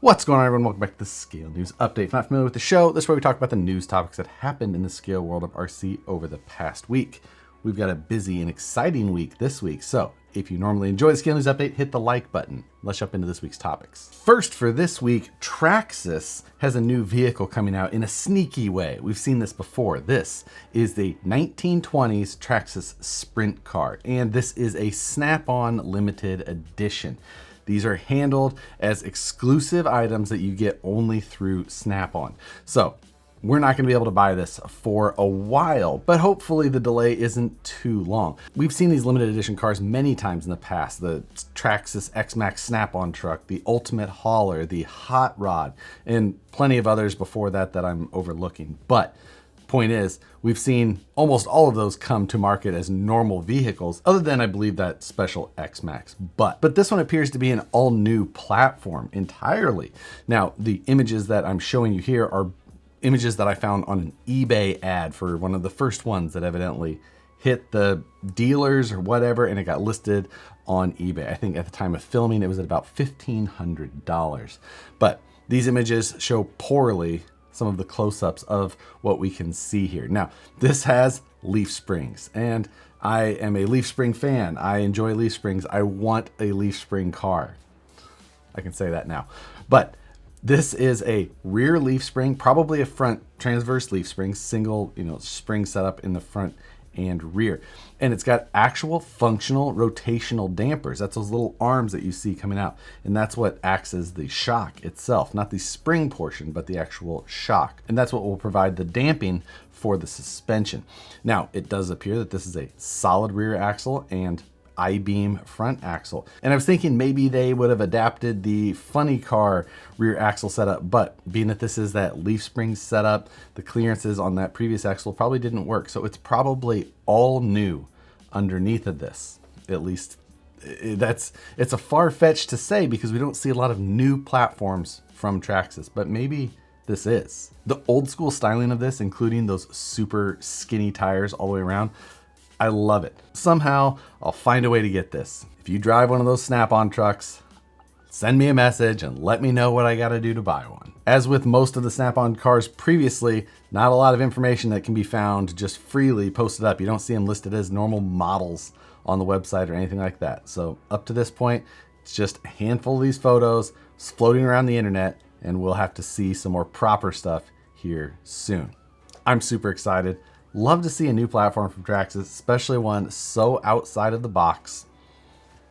What's going on, everyone? Welcome back to the Scale News Update. If you're not familiar with the show, this is where we talk about the news topics that happened in the scale world of RC over the past week. We've got a busy and exciting week this week, so if you normally enjoy the Scale News Update, hit the like button. Let's jump into this week's topics. First for this week, Traxxas has a new vehicle coming out in a sneaky way. We've seen this before. This is the 1920s Traxxas Sprint car, and this is a Snap-on limited edition. These are handled as exclusive items that you get only through Snap-on. So we're not gonna be able to buy this for a while, but hopefully the delay isn't too long. We've seen these limited edition cars many times in the past. The Traxxas X-Max Snap-on truck, the Ultimate Hauler, the Hot Rod, and plenty of others before that that I'm overlooking. But point is, we've seen almost all of those come to market as normal vehicles, other than I believe that special X-Max. But this one appears to be an all new platform entirely. Now, the images that I'm showing you here are images that I found on an eBay ad for one of the first ones that evidently hit the dealers or whatever, and it got listed on eBay. I think at the time of filming, it was at about $1,500. But these images show poorly some of the close-ups of what we can see here. Now, this has leaf springs, and I am a leaf spring fan. I enjoy leaf springs. I want a leaf spring car. I can say that now. But this is a rear leaf spring, probably a front transverse leaf spring, single, spring setup in the front and rear. And it's got actual functional rotational dampers. That's those little arms that you see coming out. And that's what acts as the shock itself, not the spring portion, but the actual shock. And that's what will provide the damping for the suspension. Now, it does appear that this is a solid rear axle and I-beam front axle. And I was thinking maybe they would have adapted the funny car rear axle setup, but being that this is that leaf spring setup, the clearances on that previous axle probably didn't work. So it's probably all new underneath of this. At least it's a far-fetched to say because we don't see a lot of new platforms from Traxxas, but maybe this is. The old school styling of this, including those super skinny tires all the way around, I love it. Somehow, I'll find a way to get this. If you drive one of those Snap-on trucks, send me a message and let me know what I gotta do to buy one. As with most of the Snap-on cars previously, not a lot of information that can be found just freely posted up. You don't see them listed as normal models on the website or anything like that. So up to this point, it's just a handful of these photos floating around the internet, and we'll have to see some more proper stuff here soon. I'm super excited. Love to see a new platform from Traxxas, especially one so outside of the box.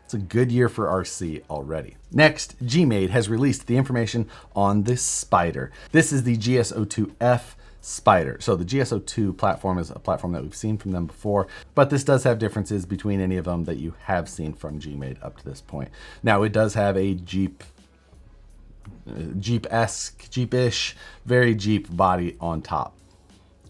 It's a good year for RC already. Next, GMade has released the information on this Spider. This is the GS02F Spider. So the GS02 platform is a platform that we've seen from them before, but this does have differences between any of them that you have seen from GMade up to this point. Now, it does have a Jeep-esque, Jeep-ish, very Jeep body on top.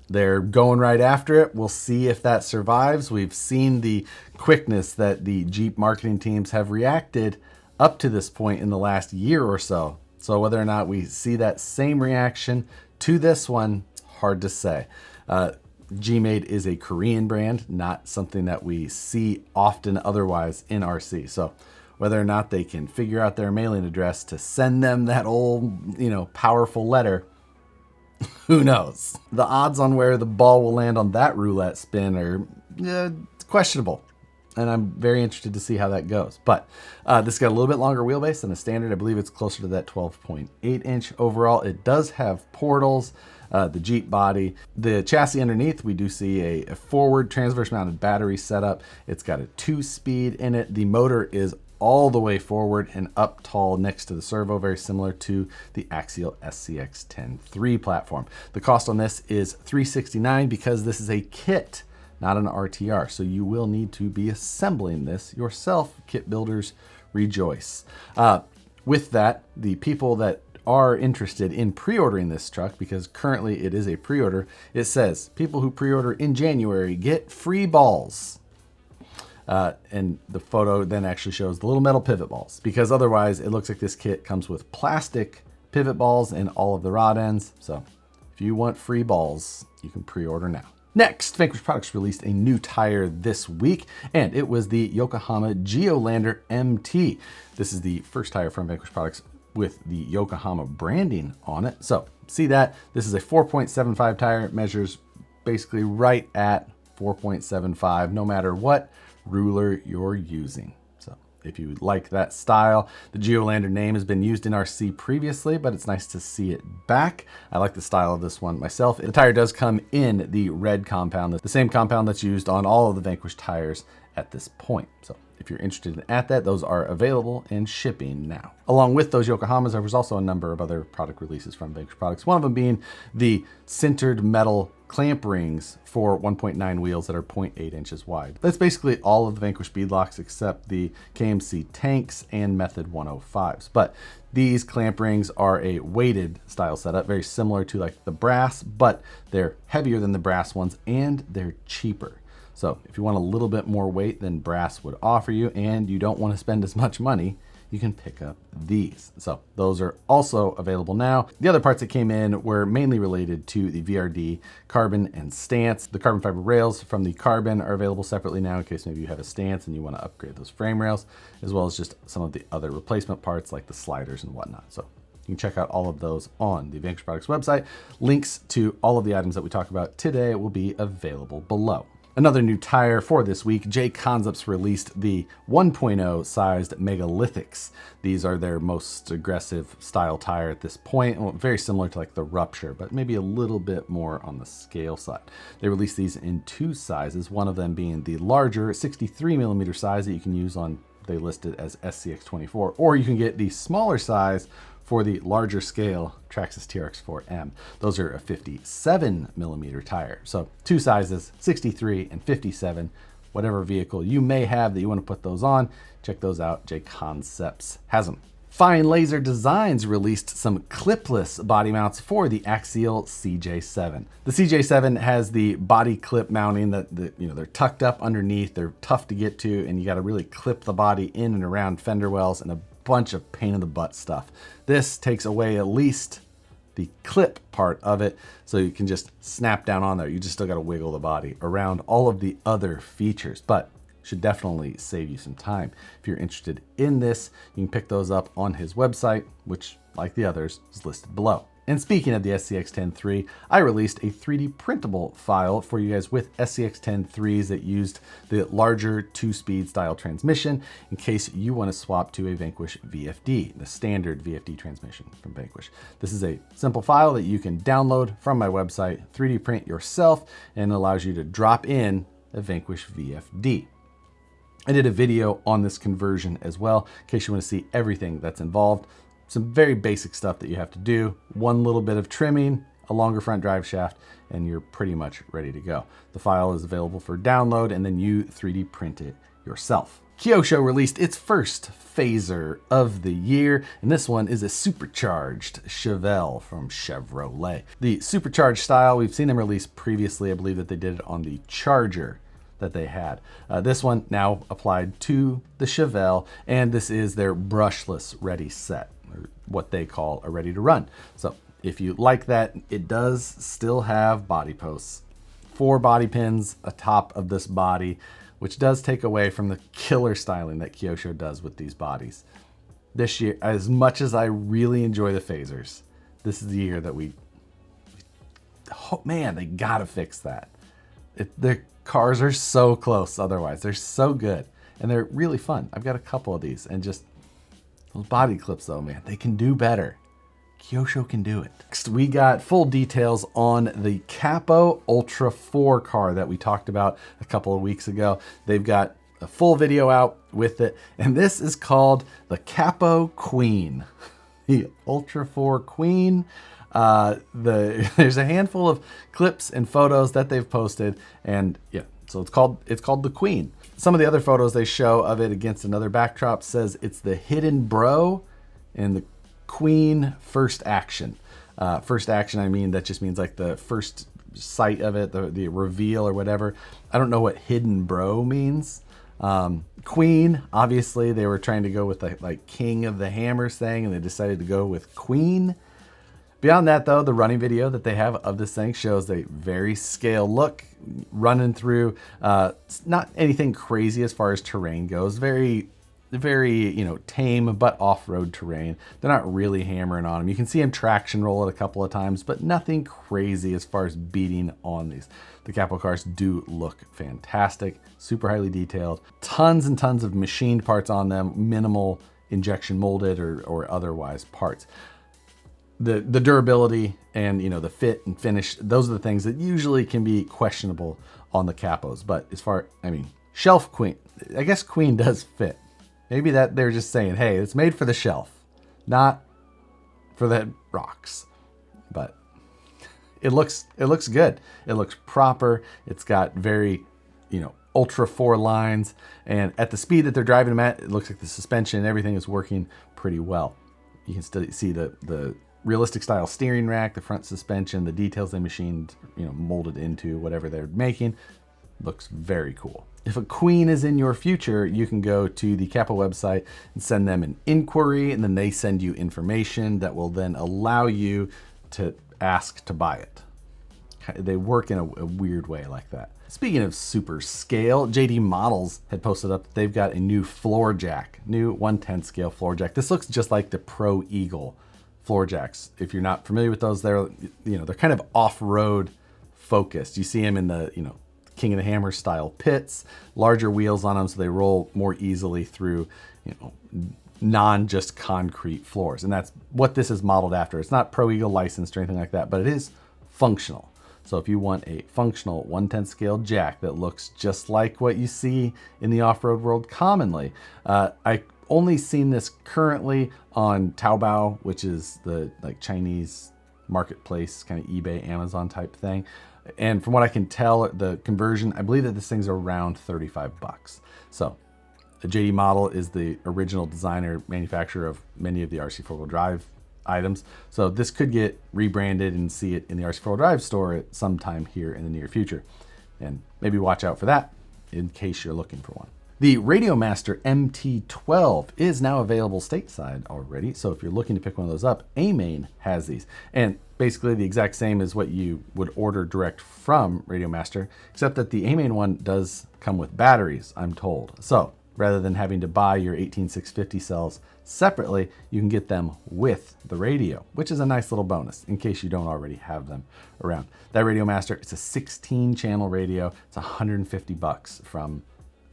They're going right after it. We'll see if that survives. We've seen the quickness that the Jeep marketing teams have reacted up to this point in the last year or so. So whether or not we see that same reaction to this one, hard to say. GMade is a Korean brand, not something that we see often otherwise in RC. So whether or not they can figure out their mailing address to send them that old, powerful letter, who knows? The odds on where the ball will land on that roulette spin are questionable. And I'm very interested to see how that goes. But this got a little bit longer wheelbase than a standard. I believe it's closer to that 12.8 inch overall. It does have portals, the Jeep body. The chassis underneath, we do see a forward transverse mounted battery setup. It's got a 2-speed in it. The motor is all the way forward and up tall next to the servo, very similar to the Axial SCX 10.3 platform. The cost on this is $369 because this is a kit, not an RTR. So you will need to be assembling this yourself. Kit builders rejoice. With that, the people that are interested in pre-ordering this truck, because currently it is a pre-order, it says people who pre-order in January get free balls. And the photo then actually shows the little metal pivot balls, because otherwise it looks like this kit comes with plastic pivot balls in all of the rod ends. So if you want free balls, you can pre-order now. Next, Vanquish Products released a new tire this week, and it was the Yokohama Geolandar MT. This is the first tire from Vanquish Products with the Yokohama branding on it. So see that? This is a 4.75 tire. It measures basically right at 4.75, no matter what ruler you're using. So if you like that style, the Geolandar name has been used in RC previously, but it's nice to see it back. I like the style of this one myself. The tire does come in the red compound, the same compound that's used on all of the Vanquish tires at this point. So if you're interested in that, those are available and shipping now. Along with those Yokohamas, there was also a number of other product releases from Vanquish Products. One of them being the sintered metal clamp rings for 1.9 wheels that are 0.8 inches wide. That's basically all of the Vanquish beadlocks except the KMC tanks and Method 105s. But these clamp rings are a weighted style setup, very similar to like the brass, but they're heavier than the brass ones and they're cheaper. So if you want a little bit more weight than brass would offer you and you don't want to spend as much money, you can pick up these. So those are also available now. The other parts that came in were mainly related to the VRD carbon and stance. The carbon fiber rails from the carbon are available separately now in case maybe you have a stance and you want to upgrade those frame rails, as well as just some of the other replacement parts like the sliders and whatnot. So you can check out all of those on the Vanquish Products website. Links to all of the items that we talk about today will be available below. Another new tire for this week, JConcepts released the 1.0 sized Megalithics. These are their most aggressive style tire at this point, very similar to like the Rupture, but maybe a little bit more on the scale side. They released these in two sizes, one of them being the larger 63 millimeter size that you can use on, they listed as SCX24, or you can get the smaller size for the larger scale Traxxas TRX4M. Those are a 57 millimeter tire. So two sizes, 63 and 57, whatever vehicle you may have that you want to put those on, check those out. JConcepts has them. Fine Laser Designs released some clipless body mounts for the Axial CJ7. The CJ7 has the body clip mounting that they're tucked up underneath, they're tough to get to, and you got to really clip the body in and around fender wells and a bunch of pain in the butt stuff. This takes away at least the clip part of it, so you can just snap down on there. You just still got to wiggle the body around all of the other features, but should definitely save you some time. If you're interested in this, you can pick those up on his website, which, like the others, is listed below. And speaking of the SCX-10 I released a 3D printable file for you guys with SCX-10 that used the larger 2-speed style transmission in case you want to swap to a Vanquish VFD, the standard VFD transmission from Vanquish. This is a simple file that you can download from my website, 3D print yourself, and it allows you to drop in a Vanquish VFD. I did a video on this conversion as well, in case you want to see everything that's involved. Some very basic stuff that you have to do. One little bit of trimming, a longer front drive shaft, and you're pretty much ready to go. The file is available for download, and then you 3D print it yourself. Kyosho released its first Fazer of the year, and this one is a Supercharged Chevelle from Chevrolet. The Supercharged style, we've seen them release previously. I believe that they did it on the Charger that they had. This one now applied to the Chevelle, and this is their brushless ready set, or what they call a ready to run. So if you like that, it does still have body posts. 4 body pins atop of this body, which does take away from the killer styling that Kyosho does with these bodies. This year, as much as I really enjoy the Fazers, this is the year that oh man, they gotta fix that. Their cars are so close otherwise. They're so good, and they're really fun. I've got a couple of these, and just those body clips though, man, they can do better. Kyosho can do it. Next, we got full details on the Capo Ultra 4 car that we talked about a couple of weeks ago. They've got a full video out with it, and this is called the Capo Queen. The Ultra 4 Queen. There's a handful of clips and photos that they've posted, and yeah, so it's called the Queen. Some of the other photos they show of it against another backdrop says it's the hidden bro and the Queen first action. First action, I mean, that just means like the first sight of it, the reveal or whatever. I don't know what hidden bro means. Queen, obviously they were trying to go with the like King of the Hammers thing, and they decided to go with Queen. Beyond that though, the running video that they have of this thing shows a very scale look running through, not anything crazy as far as terrain goes. Very very, tame but off-road terrain. They're not really hammering on them. You can see them traction roll it a couple of times, but nothing crazy as far as beating on these. The Capo cars do look fantastic, super highly detailed, tons and tons of machined parts on them, minimal injection molded or otherwise parts. The durability and the fit and finish, those are the things that usually can be questionable on the Capos. But as far, shelf Queen, I guess Queen does fit. Maybe that they're just saying, hey, it's made for the shelf, not for the rocks. But it looks good. It looks proper. It's got very, Ultra 4 lines. And at the speed that they're driving them at, it looks like the suspension and everything is working pretty well. You can still see the realistic style steering rack, the front suspension, the details they machined, molded into whatever they're making. Looks very cool. If a Queen is in your future, you can go to the Capo website and send them an inquiry, and then they send you information that will then allow you to ask to buy it. They work in a weird way like that. Speaking of super scale, JD Models had posted up that they've got a new floor jack, new 1/10 scale floor jack. This looks just like the Pro Eagle floor jacks. If you're not familiar with those, they're kind of off-road focused. You see them in the, King of the Hammer style pits, larger wheels on them so they roll more easily through, non just concrete floors. And that's what this is modeled after. It's not Pro Eagle licensed or anything like that, but it is functional. So if you want a functional 1/10 scale jack that looks just like what you see in the off-road world commonly, I only seen this currently on Taobao, which is the Chinese marketplace, kind of eBay, Amazon type thing. And from what I can tell, the conversion, I believe that this thing's around 35 bucks. So the JD Model is the original designer, manufacturer of many of the RC 4-wheel drive items. So this could get rebranded and see it in the RC 4-wheel drive store at some time here in the near future. And maybe watch out for that in case you're looking for one. The RadioMaster MT12 is now available stateside already. So if you're looking to pick one of those up, AMain has these. And basically the exact same as what you would order direct from RadioMaster, except that the AMain one does come with batteries, I'm told. So rather than having to buy your 18650 cells separately, you can get them with the radio, which is a nice little bonus in case you don't already have them around. That RadioMaster, it's a 16 channel radio. It's 150 bucks from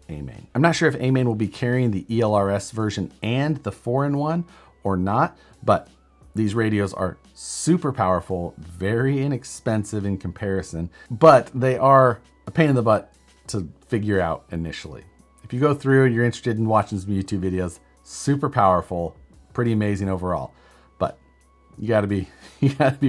AMain. I'm not sure if AMain will be carrying the ELRS version and the 4-in-1 or not, but these radios are super powerful, very inexpensive in comparison, but they are a pain in the butt to figure out initially. If you go through and you're interested in watching some YouTube videos, super powerful, pretty amazing overall, but you gotta be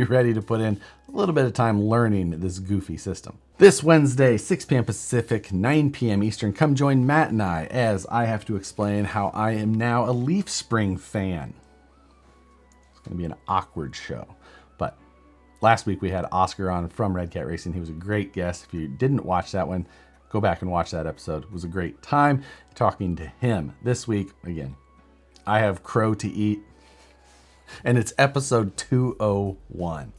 ready to put in a little bit of time learning this goofy system. This Wednesday, 6 p.m. Pacific, 9 p.m. Eastern, come join Matt and I as I have to explain how I am now a Leaf Spring fan. It's going to be an awkward show. But last week we had Oscar on from Red Cat Racing. He was a great guest. If you didn't watch that one, go back and watch that episode. It was a great time talking to him. This week, again, I have crow to eat, and it's episode 201.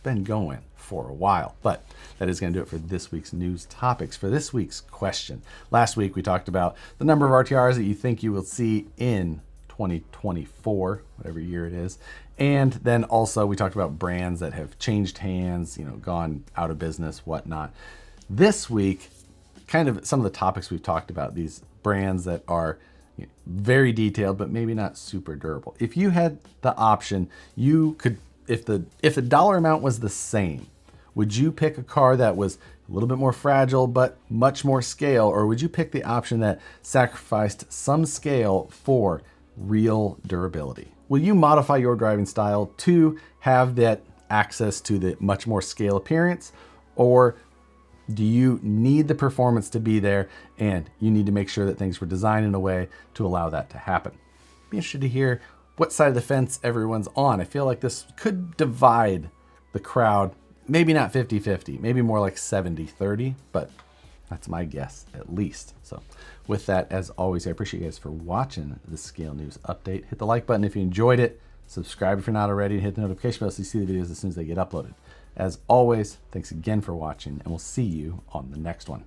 Been going for a while, but that is going to do it for this week's news topics. For this week's question, last week we talked about the number of RTRs that you think you will see in 2024, whatever year it is, and then also we talked about brands that have changed hands, gone out of business, whatnot. This week, kind of some of the topics we've talked about, these brands that are very detailed but maybe not super durable. If you had the option, you could, if the dollar amount was the same, would you pick a car that was a little bit more fragile but much more scale, or would you pick the option that sacrificed some scale for real durability? Will you modify your driving style to have that access to the much more scale appearance, or do you need the performance to be there and you need to make sure that things were designed in a way to allow that to happen? Be interested to hear what side of the fence everyone's on. I feel like this could divide the crowd. Maybe not 50-50, maybe more like 70-30, but that's my guess at least. So with that, as always, I appreciate you guys for watching the Scale News Update. Hit the like button if you enjoyed it. Subscribe if you're not already, and hit the notification bell so you see the videos as soon as they get uploaded. As always, thanks again for watching, and we'll see you on the next one.